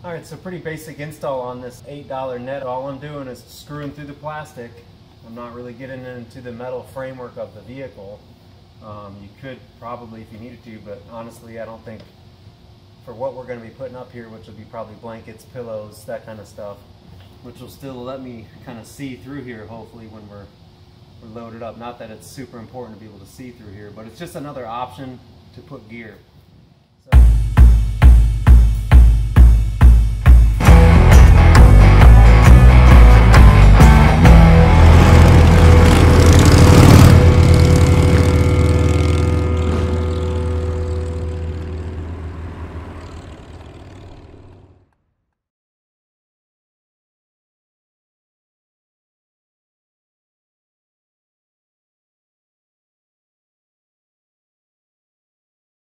Alright, so pretty basic install on this $8 net. All I'm doing is screwing through the plastic. I'm not really getting into the metal framework of the vehicle. You could probably if you needed to, but honestly I don't think for what we're going to be putting up here, which will be probably blankets, pillows, that kind of stuff, which will still let me kind of see through here hopefully when we're loaded up. Not that it's super important to be able to see through here, but it's just another option to put gear.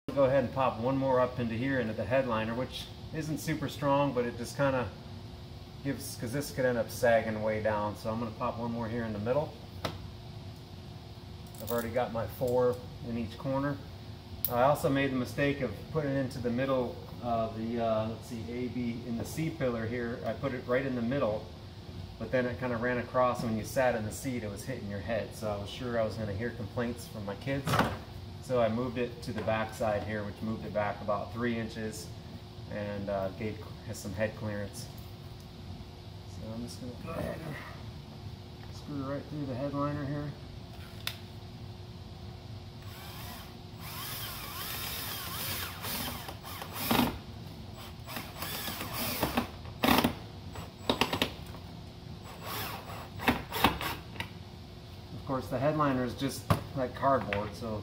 So go ahead and pop one more up into here into the headliner, which isn't super strong, but it just kind of gives, because this could end up sagging way down. So I'm going to pop one more here in the middle. I've already got my 4 in each corner. I also made the mistake of putting it into the middle of the let's see, A, B, in the C pillar here. I put it right in the middle, but then it kind of ran across, and when you sat in the seat it was hitting your head, so I was sure I was going to hear complaints from my kids. So I moved it to the back side here, which moved it back about 3 inches and has some head clearance. So I'm just going to go ahead and screw right through the headliner here. Of course, the headliner is just like cardboard, so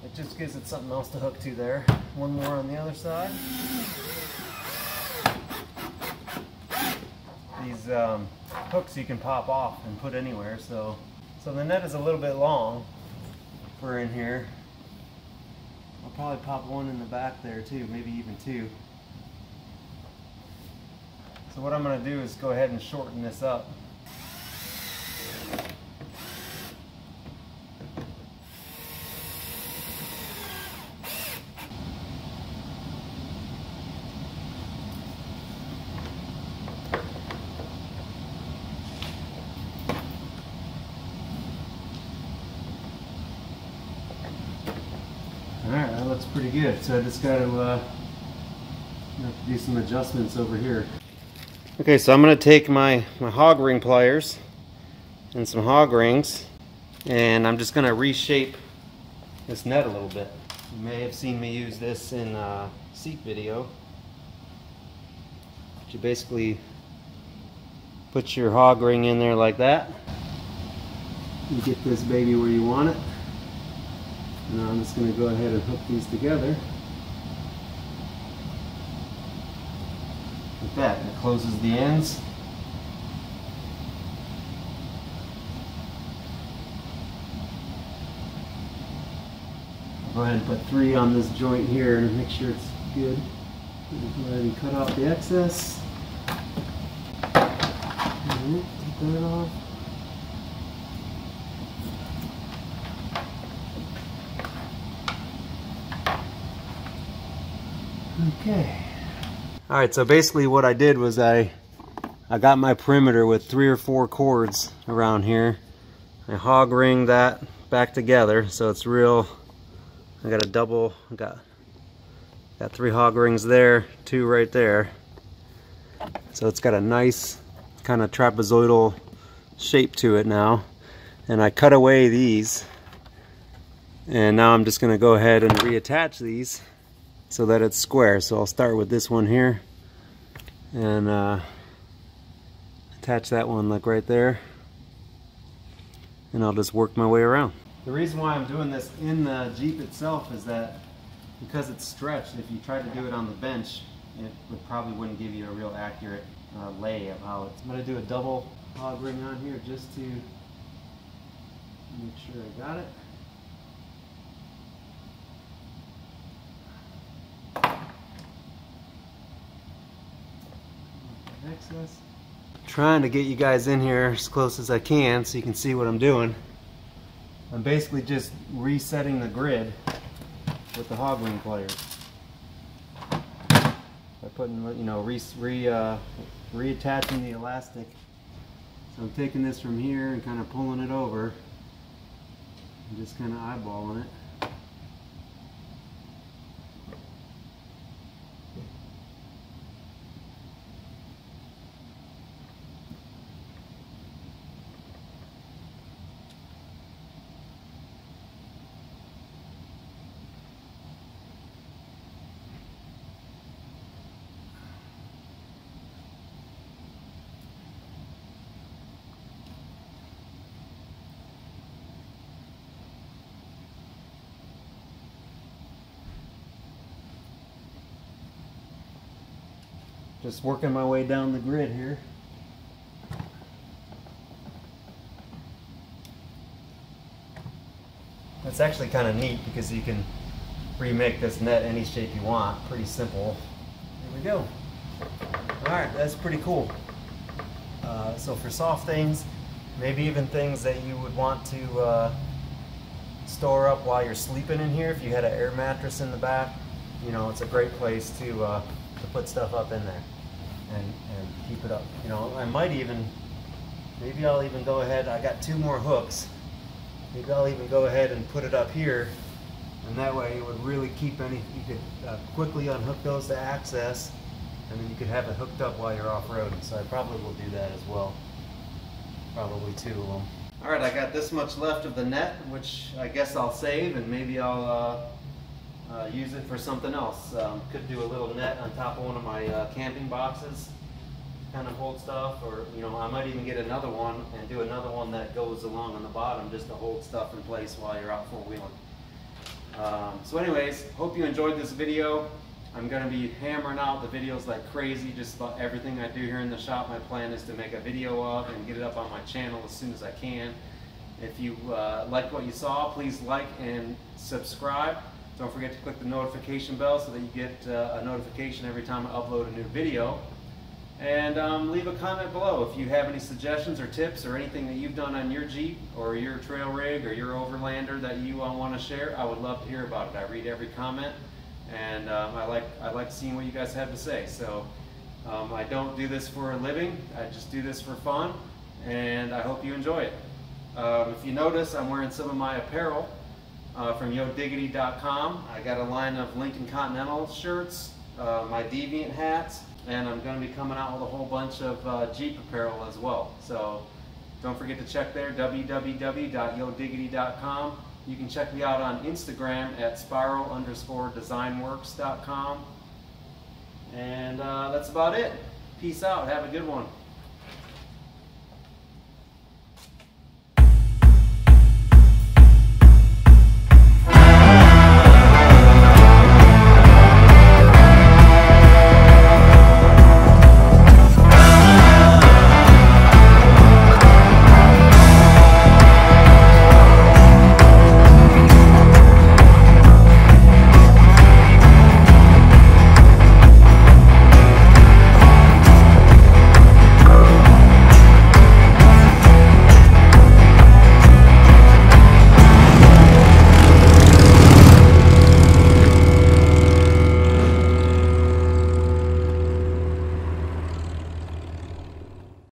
it just gives it something else to hook to there. One more on the other side. These hooks you can pop off and put anywhere, so the net is a little bit long for in here. I'll probably pop one in the back there too, maybe even 2. So what I'm going to do is go ahead and shorten this up. Alright, that looks pretty good. So I just got to do some adjustments over here. Okay, so I'm going to take my hog ring pliers and some hog rings, and I'm just going to reshape this net a little bit. You may have seen me use this in a seat video. You basically put your hog ring in there like that. You get this baby where you want it. Now I'm just going to go ahead and hook these together. Like that. It closes the ends. I'll go ahead and put 3 on this joint here and make sure it's good. Go ahead and cut off the excess. Take that off. Okay. Alright, so basically what I did was I got my perimeter with 3 or 4 cords around here. I hog ringed that back together so it's real. I got a double, got 3 hog rings there, 2 right there. So it's got a nice kind of trapezoidal shape to it now. And I cut away these, and now I'm just going to go ahead and reattach these so that it's square. So I'll start with this one here and attach that one like right there, and I'll just work my way around. The reason why I'm doing this in the Jeep itself is that because it's stretched, if you tried to do it on the bench, it probably wouldn't give you a real accurate lay of how it's. I'm going to do a double hog ring on here just to make sure I got it. Excess. Trying to get you guys in here as close as I can so you can see what I'm doing. I'm basically just resetting the grid with the hog ring pliers. I putting, you know, reattaching the elastic. So I'm taking this from here and kind of pulling it over and just kind of eyeballing it. Just working my way down the grid here. That's actually kind of neat because you can remake this net any shape you want. Pretty simple. Here we go. Alright, that's pretty cool. So for soft things, maybe even things that you would want to store up while you're sleeping in here, if you had an air mattress in the back, you know, it's a great place to put stuff up in there and keep it up. You know, I might even, maybe I'll even go ahead, I got 2 more hooks, maybe I'll even go ahead and put it up here, and that way it would really keep any, you could quickly unhook those to access, and then you could have it hooked up while you're off-roading. So I probably will do that as well, probably 2 of them. Alright, I got this much left of the net, which I guess I'll save, and maybe I'll use it for something else. Could do a little net on top of one of my camping boxes, kind of hold stuff, or you know, I might even get another one and do another one that goes along on the bottom just to hold stuff in place while you're out four-wheeling. So anyways, hope you enjoyed this video. I'm going to be hammering out the videos like crazy, just about everything I do here in the shop. My plan is to make a video of and get it up on my channel as soon as I can. If you liked what you saw, please like and subscribe. Don't forget to click the notification bell so that you get a notification every time I upload a new video. And leave a comment below if you have any suggestions or tips or anything that you've done on your Jeep or your trail rig or your overlander that you want to share. I would love to hear about it. I read every comment, and I like seeing what you guys have to say. So I don't do this for a living. I just do this for fun, and I hope you enjoy it. If you notice, I'm wearing some of my apparel from YoDiggity.com. I got a line of Lincoln Continental shirts, my Deviant hats, and I'm going to be coming out with a whole bunch of Jeep apparel as well. So don't forget to check there, www.YoDiggity.com. You can check me out on Instagram at spiral_designworks.com. And that's about it. Peace out. Have a good one.